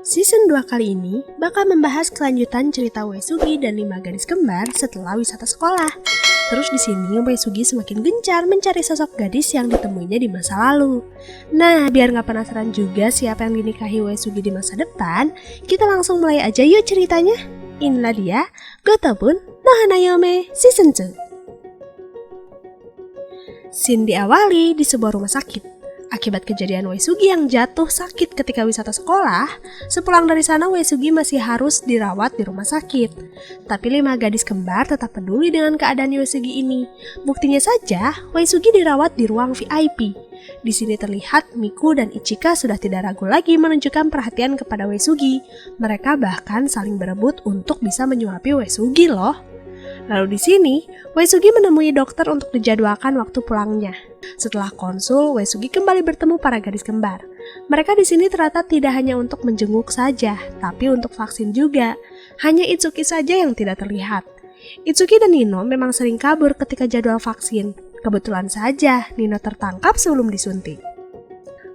Season 2 kali ini bakal membahas kelanjutan cerita Uesugi dan 5 gadis kembar setelah wisata sekolah. Terus di sini Uesugi semakin gencar mencari sosok gadis yang ditemuinya di masa lalu. Nah, biar nggak penasaran juga siapa yang dinikahi Uesugi di masa depan, kita langsung mulai aja yuk ceritanya. Inilah dia, Gotobun no Hanayome Season 2. Scene diawali di sebuah rumah sakit. Akibat kejadian Uesugi yang jatuh sakit ketika wisata sekolah, sepulang dari sana Uesugi masih harus dirawat di rumah sakit. Tapi 5 gadis kembar tetap peduli dengan keadaan Uesugi ini. Buktinya saja, Uesugi dirawat di ruang VIP. Di sini terlihat Miku dan Ichika sudah tidak ragu lagi menunjukkan perhatian kepada Uesugi. Mereka bahkan saling berebut untuk bisa menyuapi Uesugi loh. Lalu di sini, Uesugi menemui dokter untuk dijadwalkan waktu pulangnya. Setelah konsul, Uesugi kembali bertemu para gadis kembar. Mereka di sini ternyata tidak hanya untuk menjenguk saja, tapi untuk vaksin juga. Hanya Itsuki saja yang tidak terlihat. Itsuki dan Nino memang sering kabur ketika jadwal vaksin. Kebetulan saja Nino tertangkap sebelum disuntik.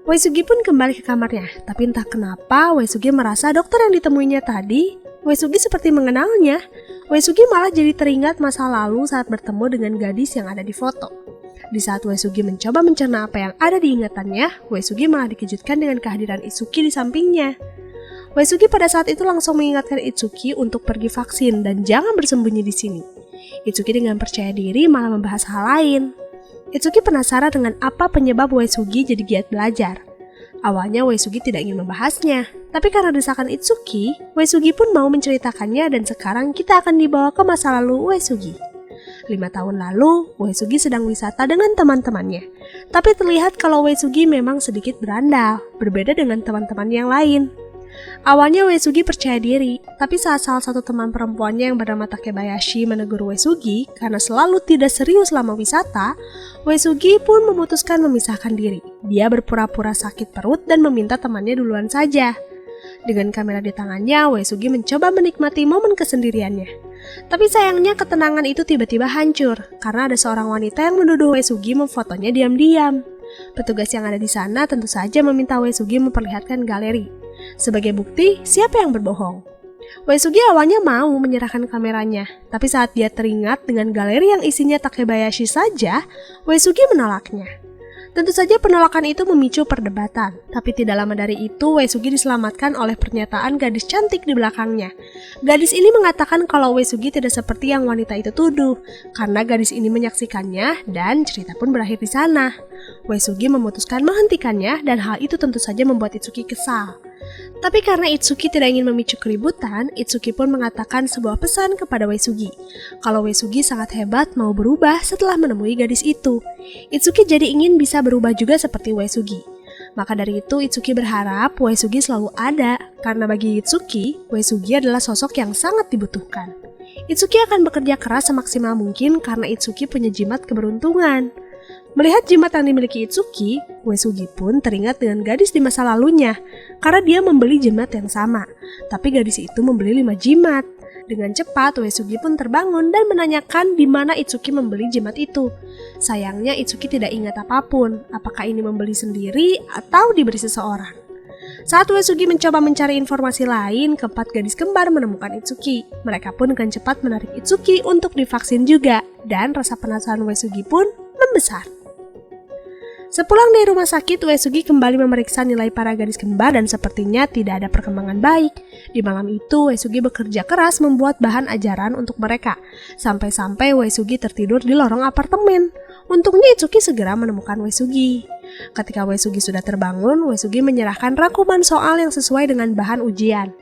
Uesugi pun kembali ke kamarnya, tapi entah kenapa Uesugi merasa dokter yang ditemuinya tadi, Uesugi seperti mengenalnya. Uesugi malah jadi teringat masa lalu saat bertemu dengan gadis yang ada di foto. Di saat Uesugi mencoba mencerna apa yang ada di ingatannya, Uesugi malah dikejutkan dengan kehadiran Itsuki di sampingnya. Uesugi pada saat itu langsung mengingatkan Itsuki untuk pergi vaksin dan jangan bersembunyi di sini. Itsuki dengan percaya diri malah membahas hal lain. Itsuki penasaran dengan apa penyebab Uesugi jadi giat belajar. Awalnya Uesugi tidak ingin membahasnya, tapi karena desakan Itsuki, Uesugi pun mau menceritakannya dan sekarang kita akan dibawa ke masa lalu Uesugi. 5 tahun lalu, Uesugi sedang wisata dengan teman-temannya. Tapi terlihat kalau Uesugi memang sedikit berandal, berbeda dengan teman-teman yang lain. Awalnya Uesugi percaya diri, tapi saat salah satu teman perempuannya yang bernama Takebayashi menegur Uesugi karena selalu tidak serius selama wisata, Uesugi pun memutuskan memisahkan diri. Dia berpura-pura sakit perut dan meminta temannya duluan saja. Dengan kamera di tangannya, Uesugi mencoba menikmati momen kesendiriannya. Tapi sayangnya ketenangan itu tiba-tiba hancur karena ada seorang wanita yang menuduh Uesugi memfotonya diam-diam. Petugas yang ada di sana tentu saja meminta Uesugi memperlihatkan galeri. Sebagai bukti, siapa yang berbohong? Uesugi awalnya mau menyerahkan kameranya, tapi saat dia teringat dengan galeri yang isinya Takebayashi saja, Uesugi menolaknya. Tentu saja penolakan itu memicu perdebatan, tapi tidak lama dari itu Uesugi diselamatkan oleh pernyataan gadis cantik di belakangnya. Gadis ini mengatakan kalau Uesugi tidak seperti yang wanita itu tuduh, karena gadis ini menyaksikannya dan cerita pun berakhir di sana. Uesugi memutuskan menghentikannya dan hal itu tentu saja membuat Itsuki kesal. Tapi karena Itsuki tidak ingin memicu keributan, Itsuki pun mengatakan sebuah pesan kepada Uesugi. Kalau Uesugi sangat hebat mau berubah setelah menemui gadis itu. Itsuki jadi ingin bisa berubah juga seperti Uesugi. Maka dari itu Itsuki berharap Uesugi selalu ada, karena bagi Itsuki, Uesugi adalah sosok yang sangat dibutuhkan. Itsuki akan bekerja keras semaksimal mungkin karena Itsuki punya jimat keberuntungan. Melihat jimat yang dimiliki Itsuki, Uesugi pun teringat dengan gadis di masa lalunya, karena dia membeli jimat yang sama, tapi gadis itu membeli 5 jimat. Dengan cepat, Uesugi pun terbangun dan menanyakan di mana Itsuki membeli jimat itu. Sayangnya Itsuki tidak ingat apapun, apakah ini membeli sendiri atau diberi seseorang. Saat Uesugi mencoba mencari informasi lain, keempat gadis kembar menemukan Itsuki. Mereka pun dengan cepat menarik Itsuki untuk divaksin juga, dan rasa penasaran Uesugi pun membesar. Sepulang dari rumah sakit, Uesugi kembali memeriksa nilai para gadis kembar dan sepertinya tidak ada perkembangan baik. Di malam itu, Uesugi bekerja keras membuat bahan ajaran untuk mereka. Sampai-sampai Uesugi tertidur di lorong apartemen. Untungnya Itsuki segera menemukan Uesugi. Ketika Uesugi sudah terbangun, Uesugi menyerahkan rangkuman soal yang sesuai dengan bahan ujian.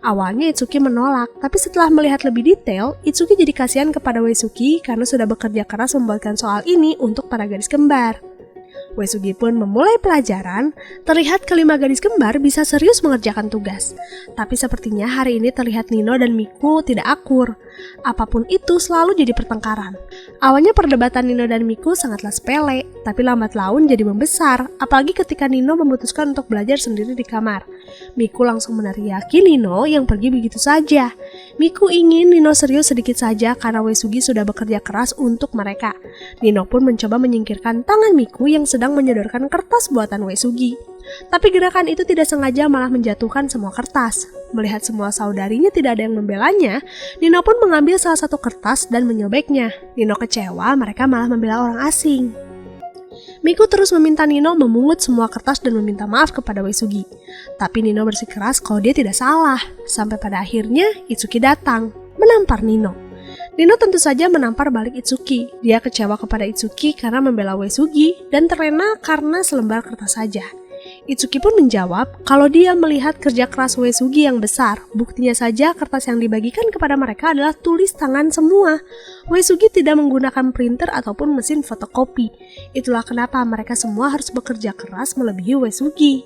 Awalnya Itsuki menolak, tapi setelah melihat lebih detail, Itsuki jadi kasihan kepada Uesugi karena sudah bekerja keras membuatkan soal ini untuk para gadis kembar. Uesugi pun memulai pelajaran, terlihat kelima gadis kembar bisa serius mengerjakan tugas. Tapi sepertinya hari ini terlihat Nino dan Miku tidak akur. Apapun itu selalu jadi pertengkaran. Awalnya perdebatan Nino dan Miku sangatlah sepele, tapi lambat laun jadi membesar, apalagi ketika Nino memutuskan untuk belajar sendiri di kamar. Miku langsung meneriaki Nino yang pergi begitu saja. Miku ingin Nino serius sedikit saja karena Uesugi sudah bekerja keras untuk mereka. Nino pun mencoba menyingkirkan tangan Miku yang sedang menyodorkan kertas buatan Uesugi. Tapi gerakan itu tidak sengaja malah menjatuhkan semua kertas. Melihat semua saudarinya tidak ada yang membelanya, Nino pun mengambil salah satu kertas dan menyobeknya. Nino kecewa mereka malah membela orang asing. Miku terus meminta Nino memungut semua kertas dan meminta maaf kepada Uesugi. Tapi Nino bersikeras kalau dia tidak salah. Sampai pada akhirnya Itsuki datang, menampar Nino. Nino tentu saja menampar balik Itsuki. Dia kecewa kepada Itsuki karena membela Uesugi dan terlena karena selembar kertas saja. Itsuki pun menjawab kalau dia melihat kerja keras Uesugi yang besar. Buktinya saja kertas yang dibagikan kepada mereka adalah tulis tangan semua. Uesugi tidak menggunakan printer ataupun mesin fotokopi. Itulah kenapa mereka semua harus bekerja keras melebihi Uesugi.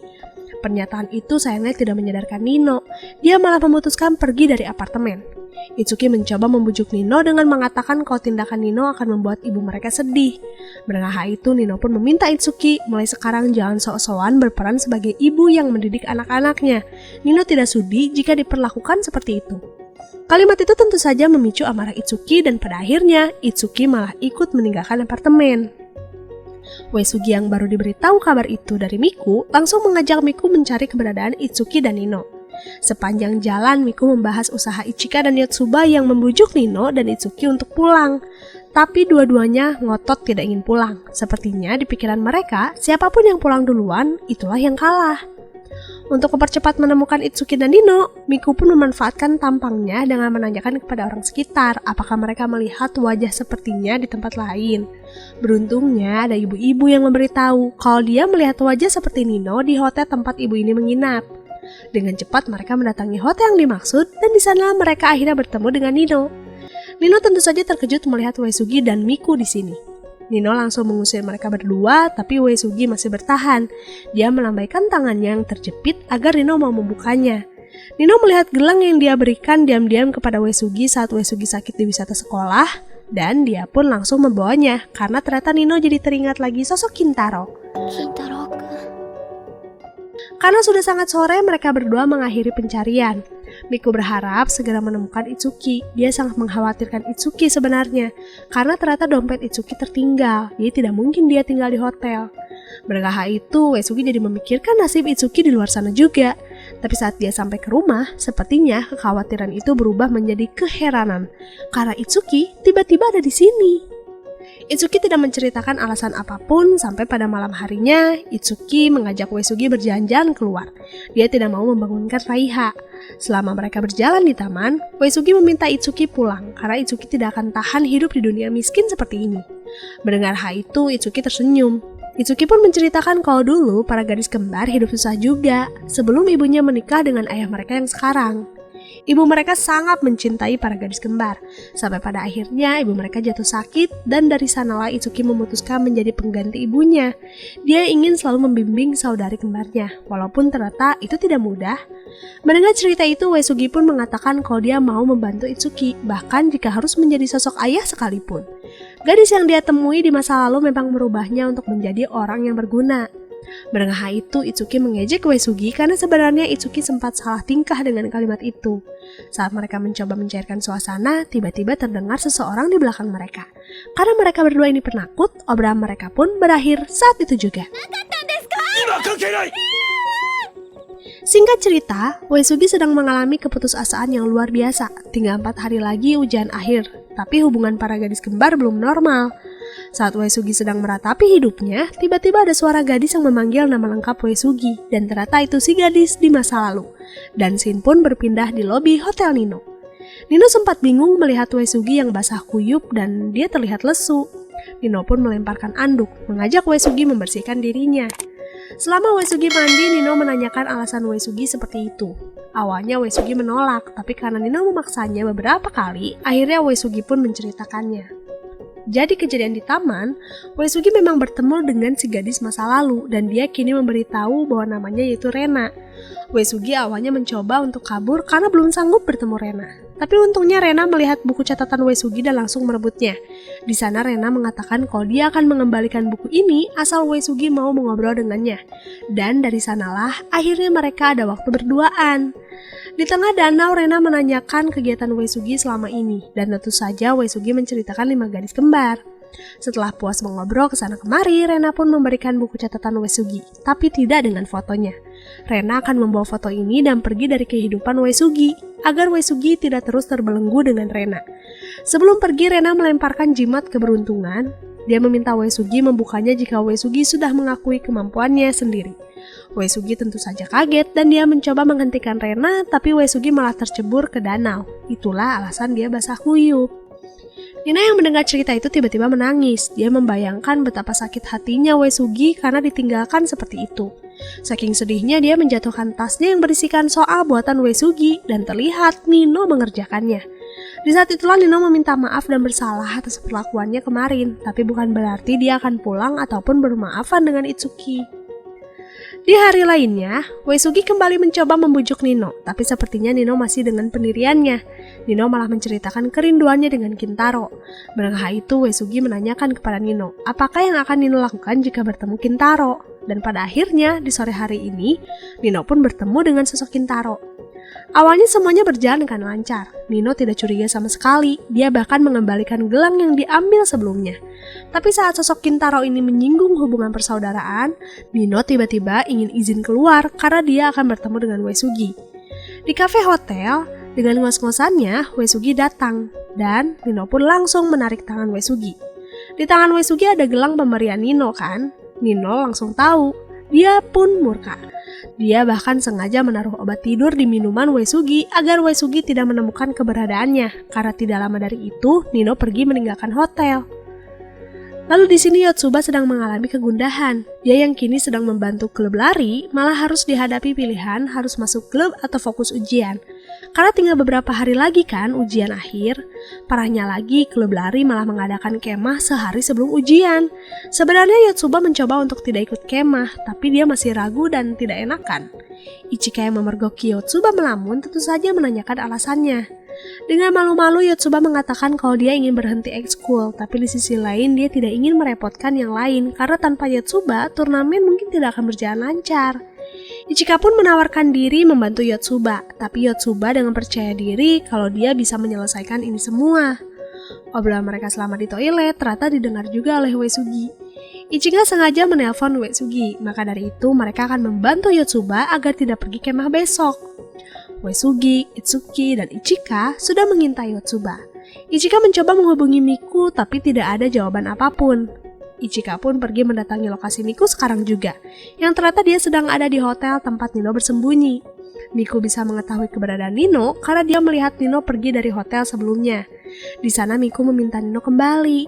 Pernyataan itu sayangnya tidak menyadarkan Nino. Dia malah memutuskan pergi dari apartemen. Itsuki mencoba membujuk Nino dengan mengatakan kalau tindakan Nino akan membuat ibu mereka sedih. Mendengar hal itu, Nino pun meminta Itsuki mulai sekarang jangan sok-sokan berperan sebagai ibu yang mendidik anak-anaknya. Nino tidak sudi jika diperlakukan seperti itu. Kalimat itu tentu saja memicu amarah Itsuki dan pada akhirnya Itsuki malah ikut meninggalkan apartemen. Uesugi yang baru diberitahu kabar itu dari Miku langsung mengajak Miku mencari keberadaan Itsuki dan Nino. Sepanjang jalan, Miku membahas usaha Ichika dan Yotsuba yang membujuk Nino dan Itsuki untuk pulang. Tapi dua-duanya ngotot tidak ingin pulang. Sepertinya di pikiran mereka, siapapun yang pulang duluan, itulah yang kalah. Untuk mempercepat menemukan Itsuki dan Nino, Miku pun memanfaatkan tampangnya dengan menanyakan kepada orang sekitar apakah mereka melihat wajah sepertinya di tempat lain. Beruntungnya ada ibu-ibu yang memberitahu kalau dia melihat wajah seperti Nino di hotel tempat ibu ini menginap. Dengan cepat mereka mendatangi hotel yang dimaksud dan di sana mereka akhirnya bertemu dengan Nino. Nino tentu saja terkejut melihat Uesugi dan Miku di sini. Nino langsung mengusir mereka berdua, tapi Uesugi masih bertahan. Dia melambaikan tangannya yang terjepit agar Nino mau membukanya. Nino melihat gelang yang dia berikan diam-diam kepada Uesugi saat Uesugi sakit di wisata sekolah, dan dia pun langsung membawanya karena ternyata Nino jadi teringat lagi sosok Kintaro. Karena sudah sangat sore, mereka berdua mengakhiri pencarian. Miku berharap segera menemukan Itsuki. Dia sangat mengkhawatirkan Itsuki sebenarnya, karena ternyata dompet Itsuki tertinggal. Jadi tidak mungkin dia tinggal di hotel. Mendengar hal itu, Uesugi jadi memikirkan nasib Itsuki di luar sana juga. Tapi saat dia sampai ke rumah, sepertinya kekhawatiran itu berubah menjadi keheranan. Karena Itsuki tiba-tiba ada di sini. Itsuki tidak menceritakan alasan apapun sampai pada malam harinya, Itsuki mengajak Uesugi berjalan-jalan keluar. Dia tidak mau membangunkan Raiha. Selama mereka berjalan di taman, Uesugi meminta Itsuki pulang karena Itsuki tidak akan tahan hidup di dunia miskin seperti ini. Mendengar hal itu, Itsuki tersenyum. Itsuki pun menceritakan kalau dulu para gadis kembar hidup susah juga sebelum ibunya menikah dengan ayah mereka yang sekarang. Ibu mereka sangat mencintai para gadis kembar, sampai pada akhirnya ibu mereka jatuh sakit dan dari sanalah Itsuki memutuskan menjadi pengganti ibunya. Dia ingin selalu membimbing saudari kembarnya, walaupun ternyata itu tidak mudah. Mendengar cerita itu, Uesugi pun mengatakan kalau dia mau membantu Itsuki, bahkan jika harus menjadi sosok ayah sekalipun. Gadis yang dia temui di masa lalu memang merubahnya untuk menjadi orang yang berguna. Mendengar hal itu, Itsuki mengejek Uesugi karena sebenarnya Itsuki sempat salah tingkah dengan kalimat itu. Saat mereka mencoba mencairkan suasana, tiba-tiba terdengar seseorang di belakang mereka. Karena mereka berdua ini penakut, obrolan mereka pun berakhir saat itu juga. Singkat cerita, Uesugi sedang mengalami keputusasaan yang luar biasa. Tinggal 4 hari lagi ujian akhir, tapi hubungan para gadis kembar belum normal. Saat Uesugi sedang meratapi hidupnya, tiba-tiba ada suara gadis yang memanggil nama lengkap Uesugi, dan ternyata itu si gadis di masa lalu. Dan scene pun berpindah di lobi Hotel Nino. Nino sempat bingung melihat Uesugi yang basah kuyup dan dia terlihat lesu. Nino pun melemparkan anduk, mengajak Uesugi membersihkan dirinya. Selama Uesugi mandi, Nino menanyakan alasan Uesugi seperti itu. Awalnya Uesugi menolak, tapi karena Nino memaksanya beberapa kali, akhirnya Uesugi pun menceritakannya. Jadi kejadian di taman, Uesugi memang bertemu dengan si gadis masa lalu dan dia kini memberitahu bahwa namanya yaitu Rena. Uesugi awalnya mencoba untuk kabur karena belum sanggup bertemu Rena. Tapi untungnya Rena melihat buku catatan Uesugi dan langsung merebutnya. Di sana Rena mengatakan kalau dia akan mengembalikan buku ini asal Uesugi mau mengobrol dengannya. Dan dari sanalah akhirnya mereka ada waktu berduaan. Di tengah danau, Rena menanyakan kegiatan Uesugi selama ini, dan tentu saja Uesugi menceritakan 5 gadis kembar. Setelah puas mengobrol ke sana kemari, Rena pun memberikan buku catatan Uesugi, tapi tidak dengan fotonya. Rena akan membawa foto ini dan pergi dari kehidupan Uesugi, agar Uesugi tidak terus terbelenggu dengan Rena. Sebelum pergi, Rena melemparkan jimat keberuntungan. Dia meminta Uesugi membukanya jika Uesugi sudah mengakui kemampuannya sendiri. Uesugi tentu saja kaget dan dia mencoba menghentikan Rena, tapi Uesugi malah tercebur ke danau. Itulah alasan dia basah kuyup. Nina yang mendengar cerita itu tiba-tiba menangis. Dia membayangkan betapa sakit hatinya Uesugi karena ditinggalkan seperti itu. Saking sedihnya dia menjatuhkan tasnya yang berisikan soal buatan Uesugi dan terlihat Nino mengerjakannya. Di saat itulah Nino meminta maaf dan bersalah atas perlakuannya kemarin, tapi bukan berarti dia akan pulang ataupun bermaafan dengan Itsuki. Di hari lainnya, Uesugi kembali mencoba membujuk Nino, tapi sepertinya Nino masih dengan pendiriannya. Nino malah menceritakan kerinduannya dengan Kintaro. Menengah itu, Uesugi menanyakan kepada Nino, apakah yang akan Nino lakukan jika bertemu Kintaro? Dan pada akhirnya, di sore hari ini, Nino pun bertemu dengan sosok Kintaro. Awalnya semuanya berjalan dengan lancar. Nino tidak curiga sama sekali, dia bahkan mengembalikan gelang yang diambil sebelumnya. Tapi saat sosok Kintaro ini menyinggung hubungan persaudaraan, Nino tiba-tiba ingin izin keluar karena dia akan bertemu dengan Uesugi. Di kafe hotel, dengan ngos-ngosannya, Uesugi datang, dan Nino pun langsung menarik tangan Uesugi. Di tangan Uesugi ada gelang pemberian Nino kan? Nino langsung tahu, dia pun murka. Dia bahkan sengaja menaruh obat tidur di minuman Uesugi agar Uesugi tidak menemukan keberadaannya. Karena tidak lama dari itu, Nino pergi meninggalkan hotel. Lalu di sini Yotsuba sedang mengalami kegundahan. Dia yang kini sedang membantu klub lari malah harus dihadapi pilihan harus masuk klub atau fokus ujian. Karena tinggal beberapa hari lagi kan ujian akhir. Parahnya lagi klub lari malah mengadakan kemah sehari sebelum ujian. Sebenarnya Yotsuba mencoba untuk tidak ikut kemah, tapi dia masih ragu dan tidak enakan. Ichika yang memergoki Yotsuba melamun tentu saja menanyakan alasannya. Dengan malu-malu Yotsuba mengatakan kalau dia ingin berhenti ekskul, tapi di sisi lain dia tidak ingin merepotkan yang lain karena tanpa Yotsuba turnamen mungkin tidak akan berjalan lancar. Ichika pun menawarkan diri membantu Yotsuba, tapi Yotsuba dengan percaya diri kalau dia bisa menyelesaikan ini semua. Obrolan mereka selama di toilet ternyata didengar juga oleh Uesugi. Ichika sengaja menelpon Uesugi, maka dari itu mereka akan membantu Yotsuba agar tidak pergi kemah besok. Uesugi, Itsuki, dan Ichika sudah mengintai Yotsuba. Ichika mencoba menghubungi Miku tapi tidak ada jawaban apapun. Ichika pun pergi mendatangi lokasi Miku sekarang juga, yang ternyata dia sedang ada di hotel tempat Nino bersembunyi. Miku bisa mengetahui keberadaan Nino karena dia melihat Nino pergi dari hotel sebelumnya. Di sana Miku meminta Nino kembali.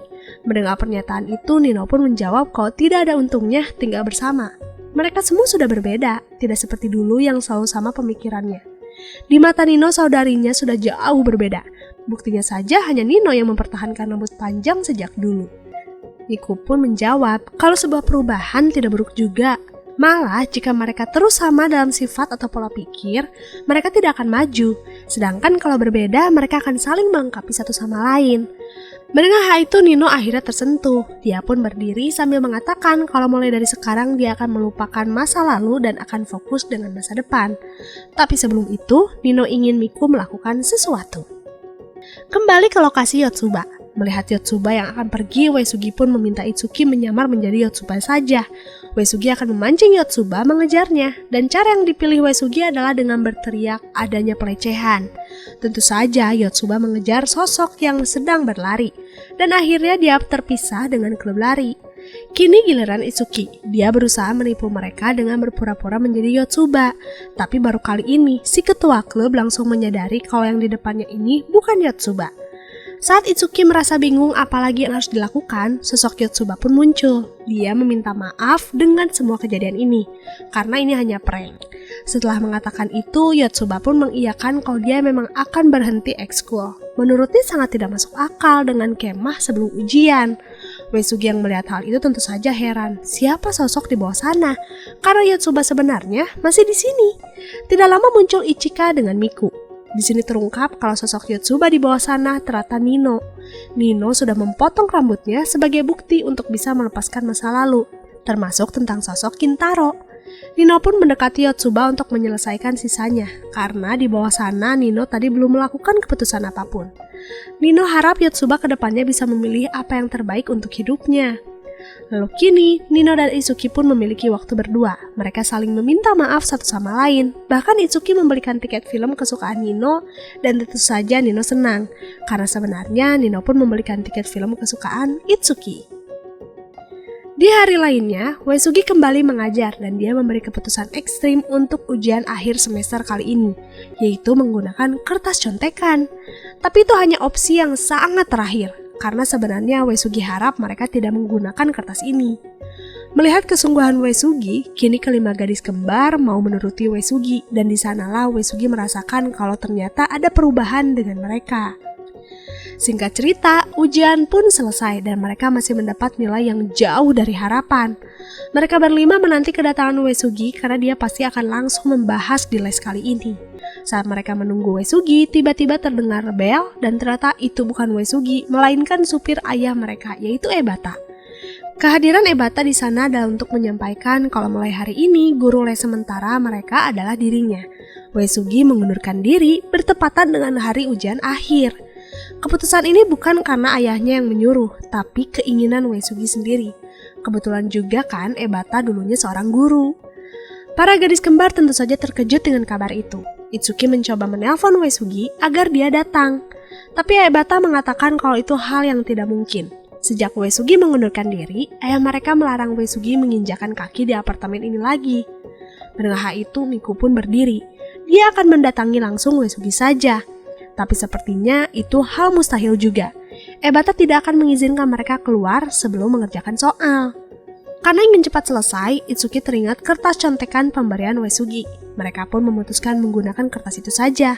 Mendengar pernyataan itu, Nino pun menjawab kalau tidak ada untungnya tinggal bersama. Mereka semua sudah berbeda, tidak seperti dulu yang selalu sama pemikirannya. Di mata Nino, saudarinya sudah jauh berbeda. Buktinya saja hanya Nino yang mempertahankan rambut panjang sejak dulu. Miku pun menjawab kalau sebuah perubahan tidak buruk juga. Malah jika mereka terus sama dalam sifat atau pola pikir, mereka tidak akan maju. Sedangkan kalau berbeda, mereka akan saling melengkapi satu sama lain. Mendengar hal itu, Nino akhirnya tersentuh. Dia pun berdiri sambil mengatakan kalau mulai dari sekarang dia akan melupakan masa lalu dan akan fokus dengan masa depan. Tapi sebelum itu, Nino ingin Miku melakukan sesuatu. Kembali ke lokasi Yotsuba. Melihat Yotsuba yang akan pergi, Uesugi pun meminta Itsuki menyamar menjadi Yotsuba saja. Uesugi akan memancing Yotsuba mengejarnya, dan cara yang dipilih Uesugi adalah dengan berteriak adanya pelecehan. Tentu saja Yotsuba mengejar sosok yang sedang berlari, dan akhirnya dia terpisah dengan klub lari. Kini giliran Itsuki, dia berusaha menipu mereka dengan berpura-pura menjadi Yotsuba. Tapi baru kali ini, si ketua klub langsung menyadari kalau yang di depannya ini bukan Yotsuba. Saat Itsuki merasa bingung apalagi yang harus dilakukan, sosok Yotsuba pun muncul. Dia meminta maaf dengan semua kejadian ini, karena ini hanya prank. Setelah mengatakan itu, Yotsuba pun mengiyakan kalau dia memang akan berhenti ekskul. Menurutnya sangat tidak masuk akal dengan kemah sebelum ujian. Uesugi yang melihat hal itu tentu saja heran, siapa sosok di bawah sana? Karena Yotsuba sebenarnya masih di sini. Tidak lama muncul Ichika dengan Miku. Di sini terungkap kalau sosok Yotsuba di bawah sana ternyata Nino. Nino sudah memotong rambutnya sebagai bukti untuk bisa melepaskan masa lalu, termasuk tentang sosok Kintaro. Nino pun mendekati Yotsuba untuk menyelesaikan sisanya, karena di bawah sana Nino tadi belum melakukan keputusan apapun. Nino harap Yotsuba kedepannya bisa memilih apa yang terbaik untuk hidupnya. Lalu kini, Nino dan Itsuki pun memiliki waktu berdua. Mereka saling meminta maaf satu sama lain. Bahkan Itsuki membelikan tiket film kesukaan Nino, dan tentu saja Nino senang, karena sebenarnya Nino pun membelikan tiket film kesukaan Itsuki. Di hari lainnya, Uesugi kembali mengajar dan dia memberi keputusan ekstrim untuk ujian akhir semester kali ini, yaitu menggunakan kertas contekan. Tapi itu hanya opsi yang sangat terakhir, karena sebenarnya Uesugi harap mereka tidak menggunakan kertas ini. Melihat kesungguhan Uesugi, kini kelima gadis kembar mau menuruti Uesugi, dan di sanalah Uesugi merasakan kalau ternyata ada perubahan dengan mereka. Singkat cerita, ujian pun selesai dan mereka masih mendapat nilai yang jauh dari harapan. Mereka berlima menanti kedatangan Uesugi karena dia pasti akan langsung membahas di les kali ini. Saat mereka menunggu Uesugi, tiba-tiba terdengar bel dan ternyata itu bukan Uesugi, melainkan supir ayah mereka, yaitu Ebata. Kehadiran Ebata di sana adalah untuk menyampaikan kalau mulai hari ini guru les sementara mereka adalah dirinya. Uesugi mengundurkan diri bertepatan dengan hari ujian akhir. Keputusan ini bukan karena ayahnya yang menyuruh, tapi keinginan Uesugi sendiri. Kebetulan juga kan Ebata dulunya seorang guru. Para gadis kembar tentu saja terkejut dengan kabar itu. Itsuki mencoba menelpon Uesugi agar dia datang. Tapi Ebata mengatakan kalau itu hal yang tidak mungkin. Sejak Uesugi mengundurkan diri, ayah mereka melarang Uesugi menginjakan kaki di apartemen ini lagi. Mendengar hal itu, Miku pun berdiri. Dia akan mendatangi langsung Uesugi saja. Tapi sepertinya itu hal mustahil juga. Ebata tidak akan mengizinkan mereka keluar sebelum mengerjakan soal. Karena ingin cepat selesai, Itsuki teringat kertas contekan pemberian Uesugi. Mereka pun memutuskan menggunakan kertas itu saja.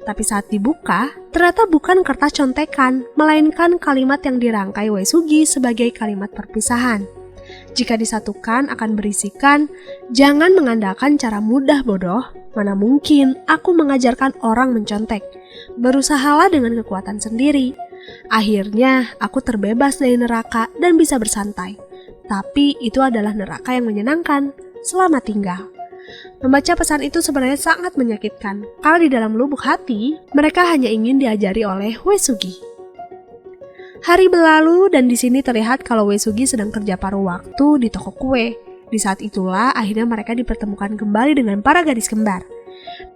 Tapi saat dibuka, ternyata bukan kertas contekan, melainkan kalimat yang dirangkai Uesugi sebagai kalimat perpisahan. Jika disatukan akan berisikan, "Jangan mengandalkan cara mudah bodoh, mana mungkin aku mengajarkan orang mencontek. Berusahalah dengan kekuatan sendiri. Akhirnya aku terbebas dari neraka dan bisa bersantai. Tapi itu adalah neraka yang menyenangkan. Selamat tinggal." Membaca pesan itu sebenarnya sangat menyakitkan, karena di dalam lubuk hati, mereka hanya ingin diajari oleh Uesugi. Hari berlalu dan di sini terlihat kalau Uesugi sedang kerja paruh waktu di toko kue. Di saat itulah akhirnya mereka dipertemukan kembali dengan para gadis kembar.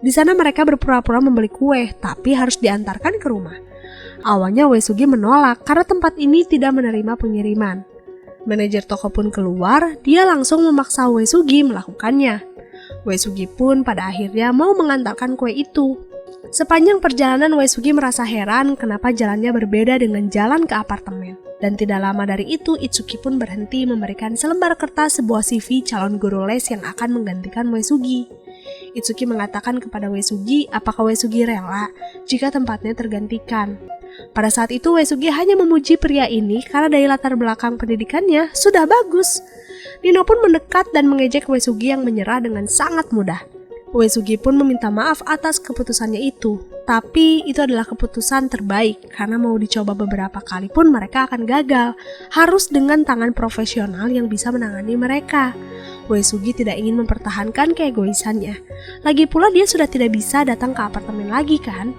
Di sana mereka berpura-pura membeli kue, tapi harus diantarkan ke rumah. Awalnya Uesugi menolak karena tempat ini tidak menerima pengiriman. Manajer toko pun keluar, dia langsung memaksa Uesugi melakukannya. Uesugi pun pada akhirnya mau mengantarkan kue itu. Sepanjang perjalanan Uesugi merasa heran kenapa jalannya berbeda dengan jalan ke apartemen. Dan tidak lama dari itu Itsuki pun berhenti memberikan selembar kertas sebuah CV calon guru les yang akan menggantikan Uesugi. Itsuki mengatakan kepada Uesugi apakah Uesugi rela jika tempatnya tergantikan. Pada saat itu Uesugi hanya memuji pria ini karena dari latar belakang pendidikannya sudah bagus. Nino pun mendekat dan mengejek Uesugi yang menyerah dengan sangat mudah. Uesugi pun meminta maaf atas keputusannya itu, tapi itu adalah keputusan terbaik karena mau dicoba beberapa kali pun mereka akan gagal, harus dengan tangan profesional yang bisa menangani mereka. Uesugi tidak ingin mempertahankan keegoisannya, lagi pula dia sudah tidak bisa datang ke apartemen lagi kan?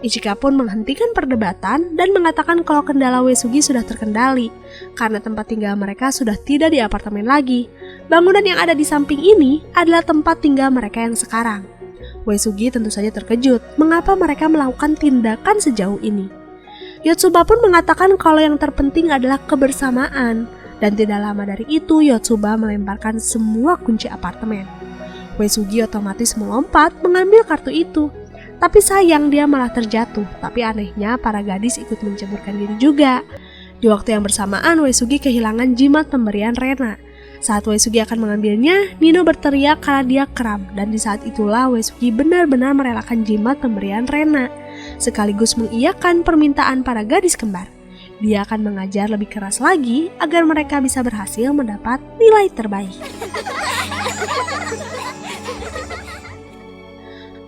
Ichika pun menghentikan perdebatan dan mengatakan kalau kendala Uesugi sudah terkendali, karena tempat tinggal mereka sudah tidak di apartemen lagi. Bangunan yang ada di samping ini adalah tempat tinggal mereka yang sekarang. Uesugi tentu saja terkejut mengapa mereka melakukan tindakan sejauh ini. Yotsuba pun mengatakan kalau yang terpenting adalah kebersamaan, dan tidak lama dari itu Yotsuba melemparkan semua kunci apartemen. Uesugi otomatis melompat mengambil kartu itu. Tapi sayang dia malah terjatuh, tapi anehnya para gadis ikut menceburkan diri juga. Di waktu yang bersamaan Uesugi kehilangan jimat pemberian Rena. Saat Uesugi akan mengambilnya, Nino berteriak karena dia kram, dan di saat itulah Uesugi benar-benar merelakan jimat pemberian Rena, sekaligus mengiyakan permintaan para gadis kembar. Dia akan mengajar lebih keras lagi agar mereka bisa berhasil mendapat nilai terbaik.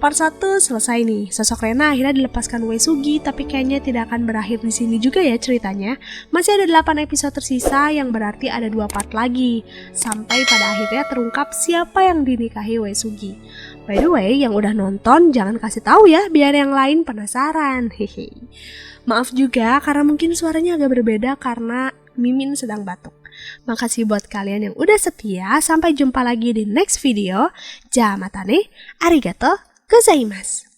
part 1 selesai nih. Sosok Rena akhirnya dilepaskan Uesugi, tapi kayaknya tidak akan berakhir di sini juga ya ceritanya. Masih ada 8 episode tersisa, yang berarti ada 2 part lagi. Sampai pada akhirnya terungkap siapa yang dinikahi Uesugi. By the way, yang udah nonton jangan kasih tahu ya, biar yang lain penasaran. Hehe. Maaf juga karena mungkin suaranya agak berbeda karena Mimin sedang batuk. Makasih buat kalian yang udah setia. Sampai jumpa lagi di next video. Ja matane, arigato gozaimasu.